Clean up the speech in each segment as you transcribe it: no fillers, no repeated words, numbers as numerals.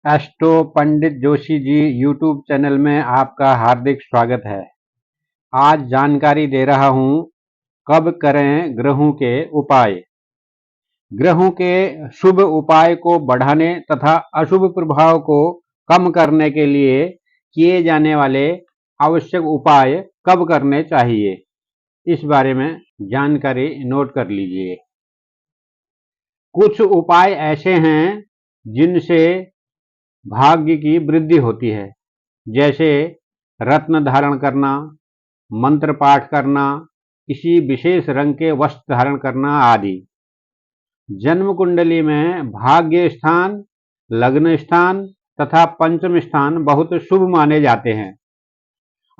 Astro पंडित Joshi ji YouTube channel में आपका हार्दिक स्वागत है। आज जानकारी दे रहा हूं कब करें ग्रहों के उपाय। ग्रहों के शुभ उपाय को बढ़ाने तथा अशुभ प्रभाव को कम करने के लिए किए जाने वाले आवश्यक उपाय कब करने चाहिए, इस बारे में जानकारी नोट कर लीजिए। कुछ उपाय ऐसे हैं जिनसे भाग्य की वृद्धि होती है, जैसे रत्न धारण करना, मंत्र पाठ करना, किसी विशेष रंग के वस्त्र धारण करना आदि। जन्म कुंडली में भाग्य स्थान, लग्न स्थान तथा पंचम स्थान बहुत शुभ माने जाते हैं,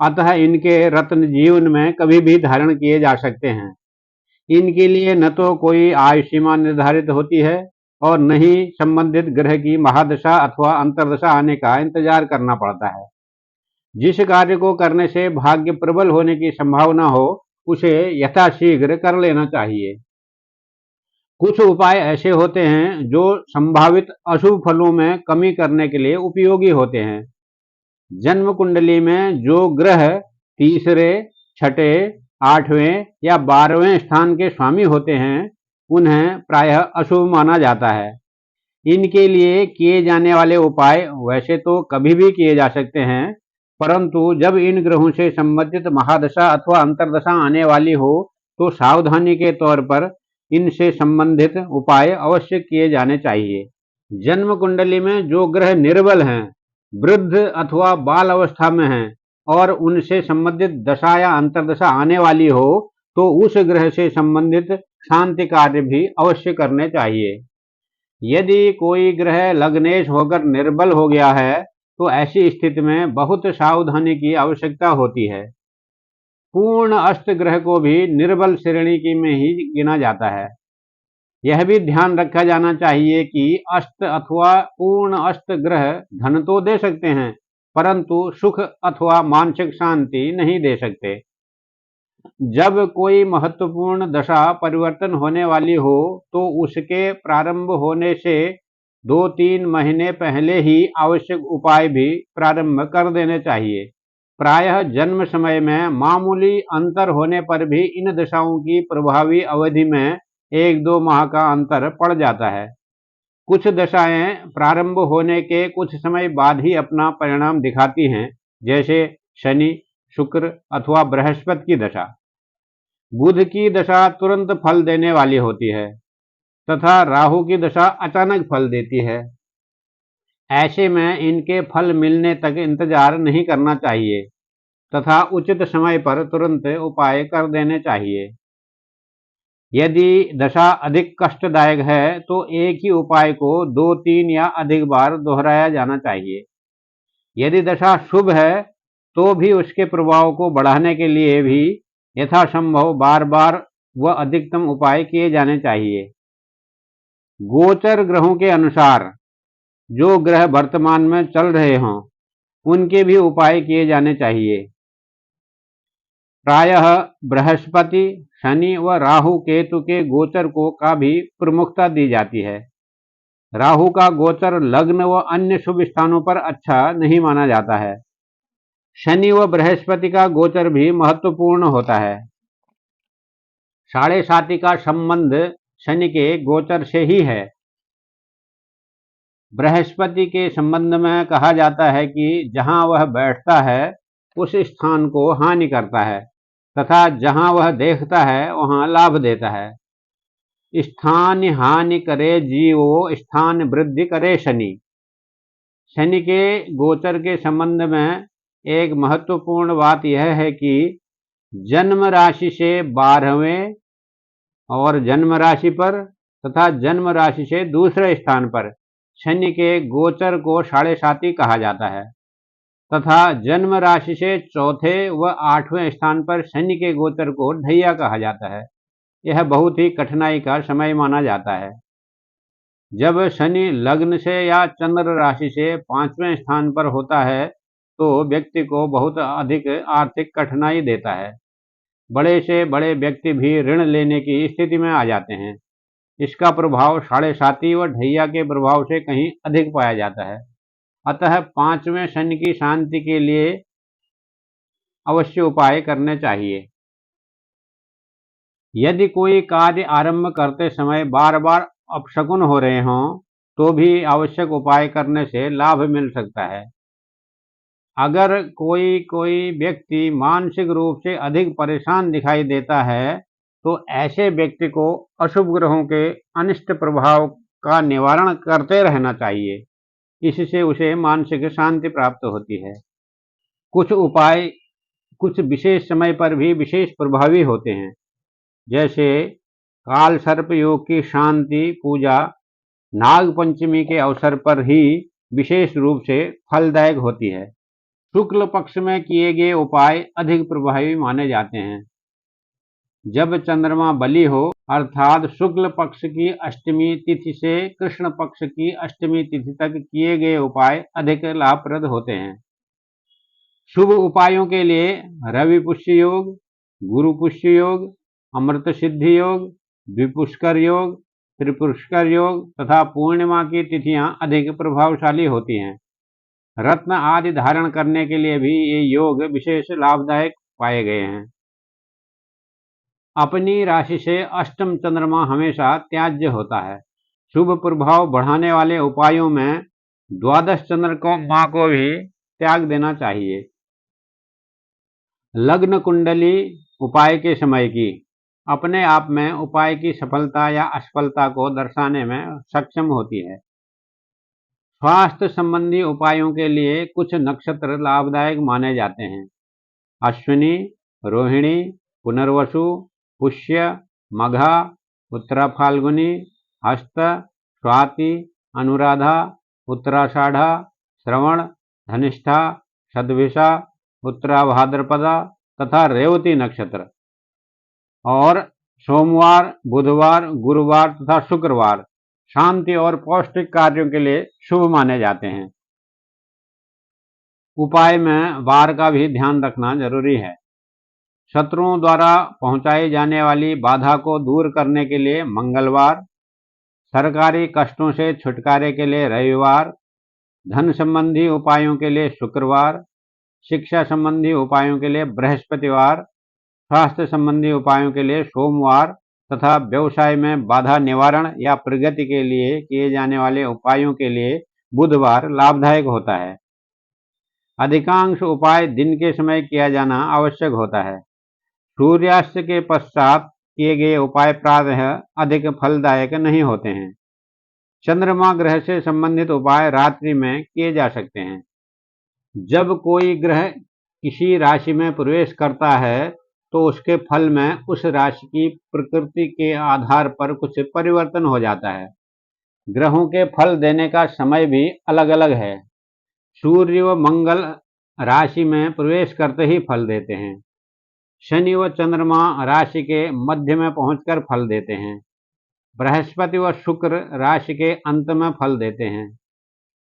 अतः इनके रत्न जीवन में कभी भी धारण किए जा सकते हैं। इनके लिए न तो कोई आयु सीमा निर्धारित होती है और न ही संबंधित ग्रह की महादशा अथवा अंतर्दशा आने का इंतजार करना पड़ता है। जिस कार्य को करने से भाग्य प्रबल होने की संभावना हो, उसे यथाशीघ्र कर लेना चाहिए। कुछ उपाय ऐसे होते हैं जो संभावित अशुभ फलों में कमी करने के लिए उपयोगी होते हैं। जन्म कुंडली में जो ग्रह तीसरे, छठे, 8वें या 12वें स्थान के स्वामी होते हैं, उन्हें प्रायः अशुभ माना जाता है। इनके लिए किए जाने वाले उपाय वैसे तो कभी भी किए जा सकते हैं, परंतु जब इन ग्रहों से संबंधित महादशा अथवा अंतर्दशा आने वाली हो तो सावधानी के तौर पर इनसे संबंधित उपाय अवश्य किए जाने चाहिए। जन्म कुंडली में जो ग्रह निर्बल हैं, वृद्ध अथवा बाल अवस्था में हैं और उनसे संबंधित दशा या अंतर्दशा आने वाली हो, तो उस ग्रह से संबंधित शांति कार्य भी अवश्य करने चाहिए। यदि कोई ग्रह लग्नेश होकर निर्बल हो गया है, तो ऐसी स्थिति में बहुत सावधानी की आवश्यकता होती है। पूर्ण अष्ट ग्रह को भी निर्बल श्रेणी की में ही गिना जाता है। यह भी ध्यान रखा जाना चाहिए कि अष्ट अथवा पूर्ण अष्ट ग्रह धन तो दे सकते हैं, परंतु सुख अथवा मानसिक शांति नहीं दे सकते। जब कोई महत्वपूर्ण दशा परिवर्तन होने वाली हो, तो उसके प्रारंभ होने से 2-3 महीने पहले ही आवश्यक उपाय भी प्रारंभ कर देने चाहिए। प्रायः जन्म समय में मामूली अंतर होने पर भी इन दशाओं की प्रभावी अवधि में 1-2 माह का अंतर पड़ जाता है। कुछ दशाएं प्रारंभ होने के कुछ समय बाद ही अपना परिणाम दिखाती हैं, जैसे शनि, शुक्र अथवा बृहस्पति की दशा। बुध की दशा तुरंत फल देने वाली होती है तथा राहु की दशा अचानक फल देती है। ऐसे में इनके फल मिलने तक इंतजार नहीं करना चाहिए तथा उचित समय पर तुरंत उपाय कर देने चाहिए। यदि दशा अधिक कष्टदायक है तो एक ही उपाय को 2-3 या अधिक बार दोहराया जाना चाहिए। यदि दशा शुभ है तो भी उसके प्रभाव को बढ़ाने के लिए भी यथासंभव बार बार व अधिकतम उपाय किए जाने चाहिए। गोचर ग्रहों के अनुसार जो ग्रह वर्तमान में चल रहे हों, उनके भी उपाय किए जाने चाहिए। प्रायः बृहस्पति, शनि व राहु केतु के गोचर को का भी प्रमुखता दी जाती है। राहु का गोचर लग्न व अन्य शुभ स्थानों पर अच्छा नहीं माना जाता है। शनि व बृहस्पति का गोचर भी महत्वपूर्ण होता है। साढ़े साती का संबंध शनि के गोचर से ही है। बृहस्पति के संबंध में कहा जाता है कि जहां वह बैठता है उस स्थान को हानि करता है तथा जहां वह देखता है वहां लाभ देता है। स्थान हानि करे जीवो, स्थान वृद्धि करे शनि। शनि के गोचर के संबंध में एक महत्वपूर्ण बात यह है कि जन्म राशि से 12वें और जन्म राशि पर तथा जन्म राशि से दूसरे स्थान पर शनि के गोचर को साढ़े साती कहा जाता है तथा जन्म राशि से चौथे व 8वें स्थान पर शनि के गोचर को ढैया कहा जाता है। यह बहुत ही कठिनाई का समय माना जाता है। जब शनि लग्न से या चंद्र राशि से 5वें स्थान पर होता है तो व्यक्ति को बहुत अधिक आर्थिक कठिनाई देता है। बड़े से बड़े व्यक्ति भी ऋण लेने की स्थिति में आ जाते हैं। इसका प्रभाव साढ़े साती व ढैया के प्रभाव से कहीं अधिक पाया जाता है। अतः पांचवें शनि की शांति के लिए अवश्य उपाय करने चाहिए। यदि कोई कार्य आरंभ करते समय बार बार अपशकुन हो रहे हों तो भी आवश्यक उपाय करने से लाभ मिल सकता है। अगर कोई व्यक्ति मानसिक रूप से अधिक परेशान दिखाई देता है तो ऐसे व्यक्ति को अशुभ ग्रहों के अनिष्ट प्रभाव का निवारण करते रहना चाहिए। इससे उसे मानसिक शांति प्राप्त होती है। कुछ उपाय कुछ विशेष समय पर भी विशेष प्रभावी होते हैं, जैसे काल सर्प योग की शांति पूजा नाग पंचमी के अवसर पर ही विशेष रूप से फलदायक होती है। शुक्ल पक्ष में किए गए उपाय अधिक प्रभावी माने जाते हैं। जब चंद्रमा बली हो अर्थात शुक्ल पक्ष की अष्टमी तिथि से कृष्ण पक्ष की अष्टमी तिथि तक किए गए उपाय अधिक लाभप्रद होते हैं। शुभ उपायों के लिए रवि पुष्य योग, गुरु पुष्य योग, अमृत सिद्धि योग, द्विपुष्कर योग, त्रिपुष्कर योग तथा पूर्णिमा की तिथियां अधिक प्रभावशाली होती हैं। रत्न आदि धारण करने के लिए भी ये योग विशेष लाभदायक पाए गए हैं। अपनी राशि से अष्टम चंद्रमा हमेशा त्याज्य होता है। शुभ प्रभाव बढ़ाने वाले उपायों में द्वादश चंद्र को मां को भी त्याग देना चाहिए। लग्न कुंडली उपाय के समय की अपने आप में उपाय की सफलता या असफलता को दर्शाने में सक्षम होती है। स्वास्थ्य संबंधी उपायों के लिए कुछ नक्षत्र लाभदायक माने जाते हैं। अश्विनी, रोहिणी, पुनर्वसु, पुष्य, मघा, उत्तरा फाल्गुनी, हस्त, स्वाति, अनुराधा, उत्तराषाढ़ा, श्रवण, धनिष्ठा, शतभिषा, उत्तरा भाद्रपदा तथा रेवती नक्षत्र और सोमवार, बुधवार, गुरुवार तथा शुक्रवार शांति और पौष्टिक कार्यों के लिए शुभ माने जाते हैं। उपाय में वार का भी ध्यान रखना जरूरी है। शत्रुओं द्वारा पहुंचाई जाने वाली बाधा को दूर करने के लिए मंगलवार, सरकारी कष्टों से छुटकारे के लिए रविवार, धन संबंधी उपायों के लिए शुक्रवार, शिक्षा संबंधी उपायों के लिए बृहस्पतिवार, स्वास्थ्य संबंधी उपायों के लिए सोमवार तथा व्यवसाय में बाधा निवारण या प्रगति के लिए किए जाने वाले उपायों के लिए बुधवार लाभदायक होता है। अधिकांश उपाय दिन के समय किया जाना आवश्यक होता है। सूर्यास्त के पश्चात किए गए उपाय प्रायः अधिक फलदायक नहीं होते हैं। चंद्रमा ग्रह से संबंधित उपाय रात्रि में किए जा सकते हैं। जब कोई ग्रह किसी राशि में प्रवेश करता है तो उसके फल में उस राशि की प्रकृति के आधार पर कुछ परिवर्तन हो जाता है। ग्रहों के फल देने का समय भी अलग अलग है। सूर्य व मंगल राशि में प्रवेश करते ही फल देते हैं। शनि व चंद्रमा राशि के मध्य में पहुंचकर फल देते हैं। बृहस्पति व शुक्र राशि के अंत में फल देते हैं।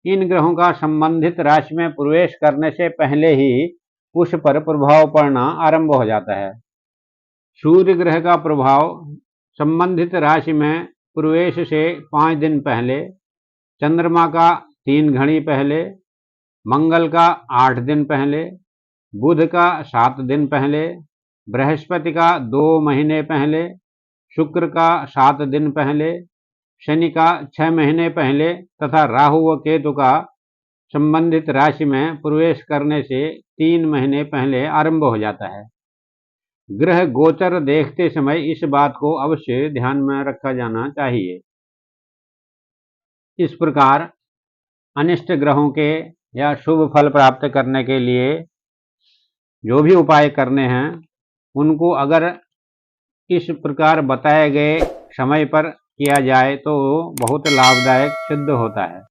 इन ग्रहों का संबंधित राशि में प्रवेश करने से पहले ही उस पर प्रभाव पड़ना आरंभ हो जाता है। सूर्य ग्रह का प्रभाव संबंधित राशि में प्रवेश से 5 दिन पहले, चंद्रमा का 3 घड़ी पहले, मंगल का 8 दिन पहले, बुध का 7 दिन पहले, बृहस्पति का 2 महीने पहले, शुक्र का 7 दिन पहले, शनि का 6 महीने पहले तथा राहु व केतु का संबंधित राशि में प्रवेश करने से 3 महीने पहले आरंभ हो जाता है। ग्रह गोचर देखते समय इस बात को अवश्य ध्यान में रखा जाना चाहिए। इस प्रकार अनिष्ट ग्रहों के या शुभ फल प्राप्त करने के लिए जो भी उपाय करने हैं उनको अगर इस प्रकार बताए गए समय पर किया जाए तो बहुत लाभदायक सिद्ध होता है।